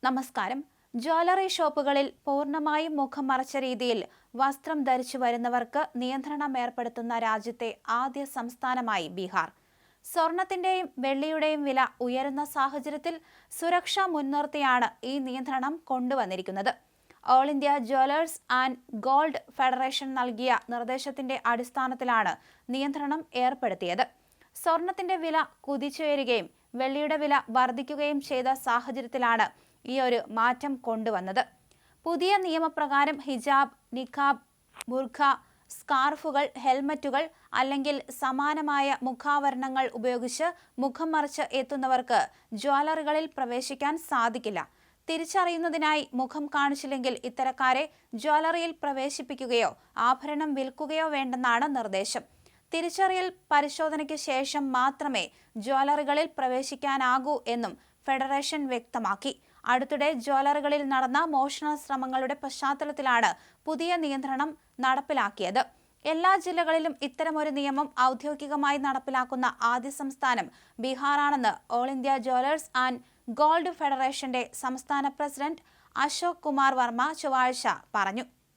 നമസ്കാരം. ജ്വല്ലറി ഷോപ്പുകളിൽ പൂർണ്ണമായും മുഖം മറച്ച രീതിയിൽ വസ്ത്രം ധരിച്ചു വരുന്നവർക്ക് നിയന്ത്രണം ഏർപ്പെടുത്തുന്ന രാജ്യത്തെ ആദ്യ സംസ്ഥാനമായി ബീഹാർ. സ്വർണത്തിന്റെയും വെള്ളിയുടെയും വില ഉയരുന്ന സാഹചര്യത്തിൽ സുരക്ഷ മുൻനിർത്തിയാണ് ഈ നിയന്ത്രണം കൊണ്ടുവന്നിരിക്കുന്നത്. All India Jewellers and gold federation നൽകിയ നിർദ്ദേശത്തിന്റെ അടിസ്ഥാനത്തിലാണ് നിയന്ത്രണം ഏർപ്പെടുത്തിയത്. സ്വർണത്തിന്റെ വില കുതിച്ചുയരുകയും വെള്ളിയുടെ വില വർദ്ധിക്കുകയും ചെയ്ത സാഹചര്യത്തിലാണ് ഈ ഒരു മാറ്റം കൊണ്ടുവന്നത്. പുതിയ നിയമപ്രകാരം ഹിജാബ്, നിഖാബ്, ബുർഖ, സ്കാർഫുകൾ, ഹെൽമറ്റുകൾ അല്ലെങ്കിൽ സമാനമായ മുഖാവരണങ്ങൾ ഉപയോഗിച്ച് മുഖം മറച്ച് എത്തുന്നവർക്ക് ജ്വല്ലറികളിൽ പ്രവേശിക്കാൻ സാധിക്കില്ല. തിരിച്ചറിയുന്നതിനായി മുഖം കാണിച്ചില്ലെങ്കിൽ ഇത്തരക്കാരെ ജ്വല്ലറിയിൽ പ്രവേശിപ്പിക്കുകയോ ആഭരണം വിൽക്കുകയോ വേണ്ടെന്നാണ് നിർദ്ദേശം. തിരിച്ചറിയൽ പരിശോധനയ്ക്ക് ശേഷം മാത്രമേ ജ്വല്ലറികളിൽ പ്രവേശിക്കാനാകൂ എന്നും ഫെഡറേഷൻ വ്യക്തമാക്കി. അടുത്തിടെ ജ്വല്ലറികളിൽ നടന്ന മോഷണ ശ്രമങ്ങളുടെ പശ്ചാത്തലത്തിലാണ് പുതിയ നിയന്ത്രണം നടപ്പിലാക്കിയത്. എല്ലാ ജില്ലകളിലും ഇത്തരമൊരു നിയമം ഔദ്യോഗികമായി നടപ്പിലാക്കുന്ന ആദ്യ സംസ്ഥാനം ബീഹാറാണെന്ന് All India Jewellers and Gold ഫെഡറേഷന്റെ സംസ്ഥാന പ്രസിഡന്റ് അശോക് കുമാർ വർമ്മ ചൊവ്വാഴ്ച പറഞ്ഞു.